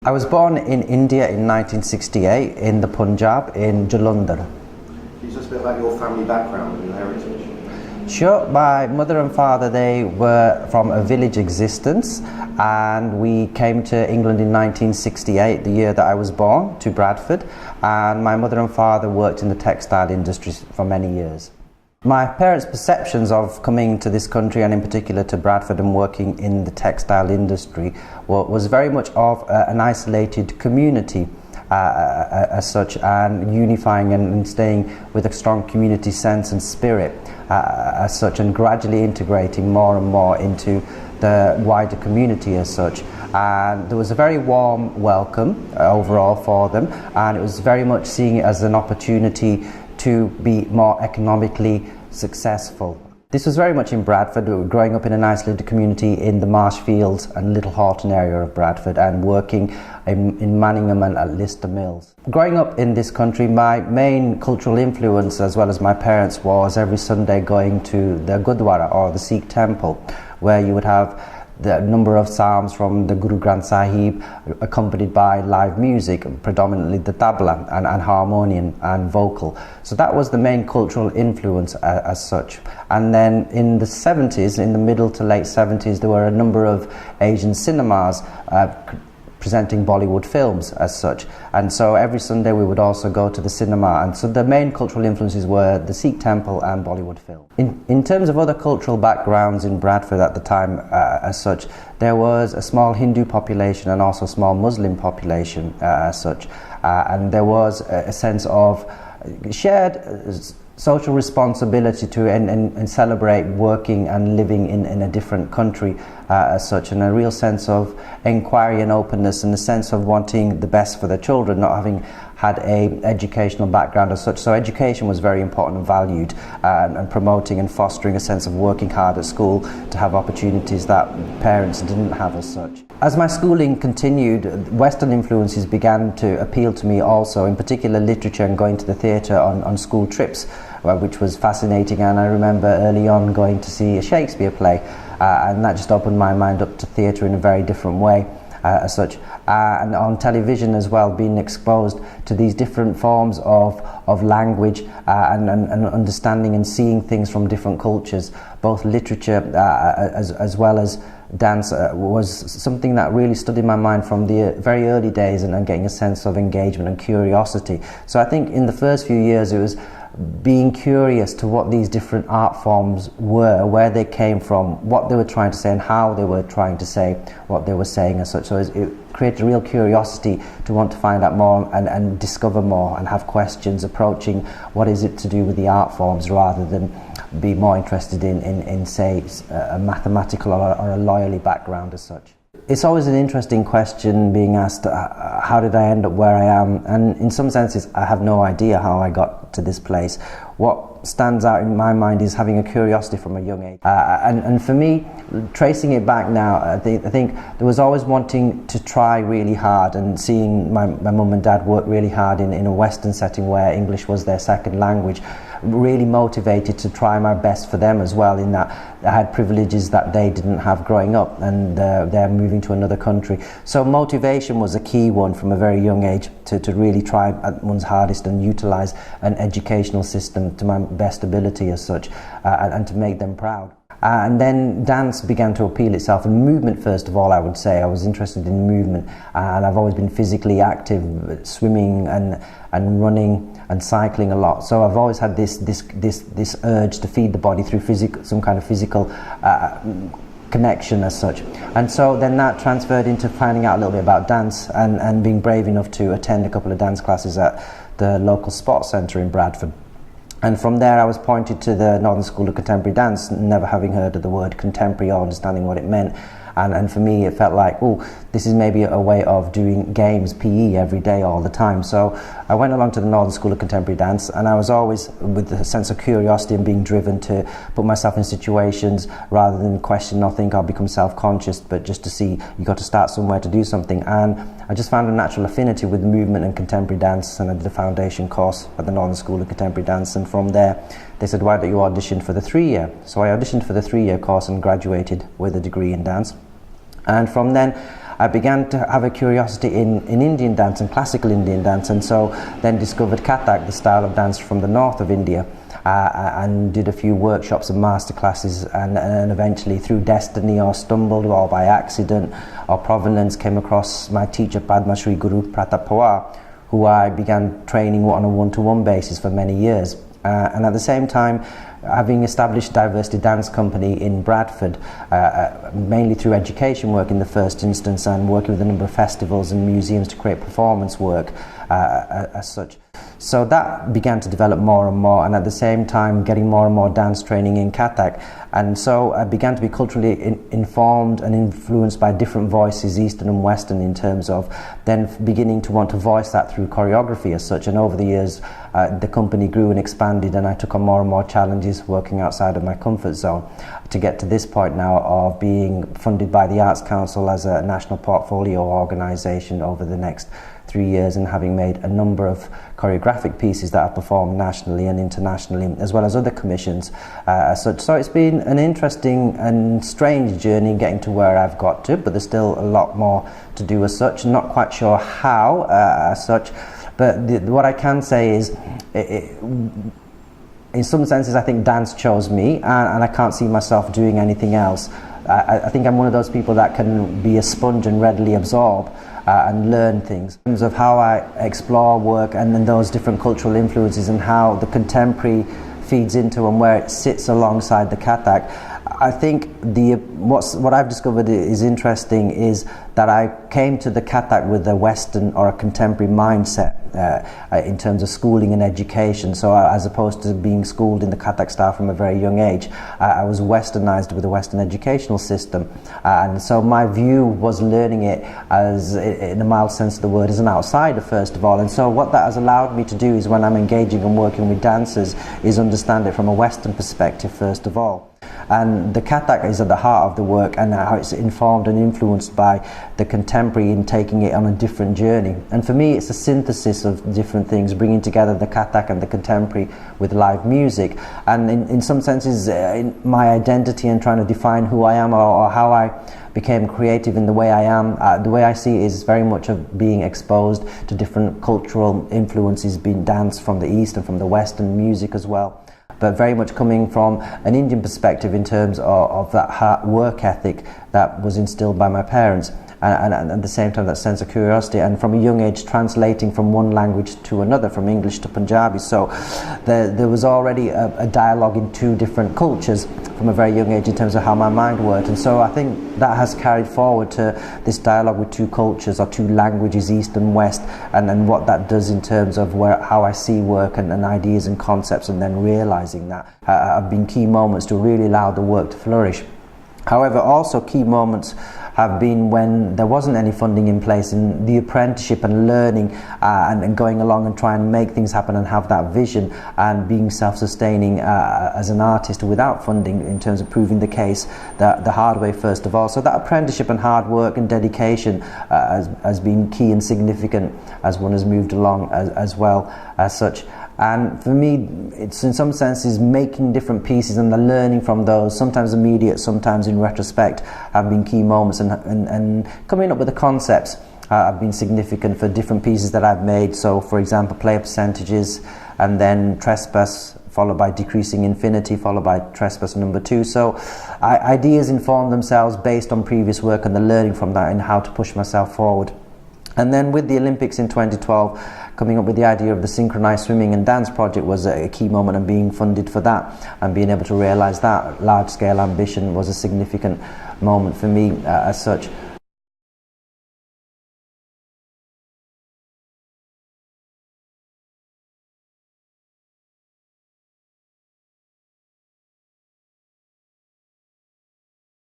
I was born in India in 1968 in the Punjab in Jalandhar. Can you tell us a bit about your family background and your heritage? Sure, my mother and father, they were from a village existence, and we came to England in 1968, the year that I was born, to Bradford, and my mother and father worked in the textile industry for many years. My parents' perceptions of coming to this country, and in particular to Bradford and working in the textile industry, was very much of an isolated community as such, and unifying and staying with a strong community sense and spirit as such, and gradually integrating more and more into the wider community as such. And there was a very warm welcome overall for them, and it was very much seeing it as an opportunity to be more economically successful. This was very much in Bradford, growing up in an isolated community in the Marshfields and Little Horton area of Bradford, and working in Manningham and at Lister Mills. Growing up in this country, my main cultural influence, as well as my parents, was every Sunday going to the Gurdwara, or the Sikh temple, where you would have the number of psalms from the Guru Granth Sahib accompanied by live music, predominantly the tabla and harmonium and vocal. So that was the main cultural influence as such. And then in the 70s, in the middle to late 70s, there were a number of Asian cinemas presenting Bollywood films as such, and so every Sunday we would also go to the cinema, and so the main cultural influences were the Sikh temple and Bollywood film. In terms of other cultural backgrounds in Bradford at the time as such, there was a small Hindu population and also a small Muslim population as such, and there was a sense of shared social responsibility to and celebrate working and living in a different country as such, and a real sense of inquiry and openness, and a sense of wanting the best for their children, not having had a educational background as such. So education was very important and valued, and promoting and fostering a sense of working hard at school to have opportunities that parents didn't have as such. As my schooling continued, Western influences began to appeal to me also, in particular literature and going to the theatre on school trips, which was fascinating. And I remember early on going to see a Shakespeare play, and that just opened my mind up to theatre in a very different way as such. And on television as well, being exposed to these different forms of language and understanding and seeing things from different cultures, both literature as well as dance, was something that really stood in my mind from the very early days, and getting a sense of engagement and curiosity. So I think in the first few years it was being curious to what these different art forms were, where they came from, what they were trying to say, and how they were trying to say what they were saying as such. So it created a real curiosity to want to find out more and discover more, and have questions approaching what is it to do with the art forms, rather than be more interested in say a mathematical or a lawyerly background as such. It's always an interesting question being asked, how did I end up where I am? And in some senses, I have no idea how I got to this place. What stands out in my mind is having a curiosity from a young age. And for me, tracing it back now, I think there was always wanting to try really hard, and seeing my mum and dad work really hard in a Western setting where English was their second language, really motivated to try my best for them as well, in that I had privileges that they didn't have growing up, and they're moving to another country. So motivation was a key one from a very young age, to really try at one's hardest and utilise an educational system to my best ability as such, and to make them proud. And then dance began to appeal itself, and movement first of all, I would say. I was interested in movement, and I've always been physically active, swimming and running and cycling a lot. So I've always had this urge to feed the body through some kind of physical connection as such. And so then that transferred into finding out a little bit about dance, and being brave enough to attend a couple of dance classes at the local sports centre in Bradford. And from there I was pointed to the Northern School of Contemporary Dance, never having heard of the word contemporary or understanding what it meant. And for me it felt like, oh, this is maybe a way of doing games, PE, every day, all the time. So I went along to the Northern School of Contemporary Dance, and I was always with a sense of curiosity and being driven to put myself in situations rather than question or think I'll become self-conscious, but just to see you got to start somewhere to do something. And I just found a natural affinity with movement and contemporary dance, and I did a foundation course at the Northern School of Contemporary Dance, and from there they said, why don't you audition for the 3-year? So I auditioned for the 3-year course and graduated with a degree in dance. And from then I began to have a curiosity in Indian dance and classical Indian dance, and so then discovered Kathak, the style of dance from the north of India, and did a few workshops and masterclasses, and eventually through destiny or stumbled or by accident or provenance came across my teacher Padma Shri Guru Pratap Pawar, who I began training on a one-to-one basis for many years. And at the same time, having established diversity dance company in Bradford, mainly through education work in the first instance, and working with a number of festivals and museums to create performance work as such. So that began to develop more and more, and at the same time getting more and more dance training in Kathak. And so I began to be culturally informed and influenced by different voices, Eastern and Western, in terms of then beginning to want to voice that through choreography as such. And over the years, the company grew and expanded, and I took on more and more challenges working outside of my comfort zone to get to this point now of being funded by the Arts Council as a national portfolio organisation over the next 3 years, and having made a number of choreographic pieces that I've performed nationally and internationally, as well as other commissions as such. So it's been an interesting and strange journey getting to where I've got to, but there's still a lot more to do as such. Not quite sure how as such, but what I can say is in some senses I think dance chose me, and I can't see myself doing anything else. I think I'm one of those people that can be a sponge and readily absorb and learn things. In terms of how I explore work and then those different cultural influences and how the contemporary feeds into and where it sits alongside the Kathak, I think what I've discovered is interesting is that I came to the Kathak with a Western or a contemporary mindset in terms of schooling and education. So as opposed to being schooled in the Kathak style from a very young age, I was westernized with a Western educational system. And so my view was learning it as, in a mild sense of the word, as an outsider first of all. And so what that has allowed me to do is when I'm engaging and working with dancers is understand it from a Western perspective first of all. And the Kathak is at the heart of the work, and how it's informed and influenced by the contemporary in taking it on a different journey. And for me, it's a synthesis of different things, bringing together the Kathak and the contemporary with live music. And in some senses, my identity and trying to define who I am or how I became creative in the way I am, the way I see it is very much of being exposed to different cultural influences, being dance from the East and from the West, and music as well. But very much coming from an Indian perspective in terms of that hard work ethic that was instilled by my parents, and at the same time that sense of curiosity, and from a young age translating from one language to another, from English to Punjabi. So there was already a dialogue in two different cultures from a very young age in terms of how my mind worked. And so I think that has carried forward to this dialogue with two cultures or two languages, East and West, and what that does in terms of how I see work and ideas and concepts, and then realising that have been key moments to really allow the work to flourish. However, also key moments have been when there wasn't any funding in place, in the apprenticeship and learning and going along and trying to make things happen and have that vision and being self-sustaining as an artist without funding, in terms of proving the case the hard way first of all. So that apprenticeship and hard work and dedication has been key and significant as one has moved along as well as such. And for me, it's in some senses making different pieces and the learning from those, sometimes immediate, sometimes in retrospect, have been key moments, and coming up with the concepts have been significant for different pieces that I've made. So for example, player percentages, and then trespass, followed by decreasing infinity, followed by trespass number 2. So ideas inform themselves based on previous work and the learning from that and how to push myself forward. And then with the Olympics in 2012, coming up with the idea of the synchronized swimming and dance project was a key moment, and being funded for that and being able to realize that large-scale ambition was a significant moment for me as such.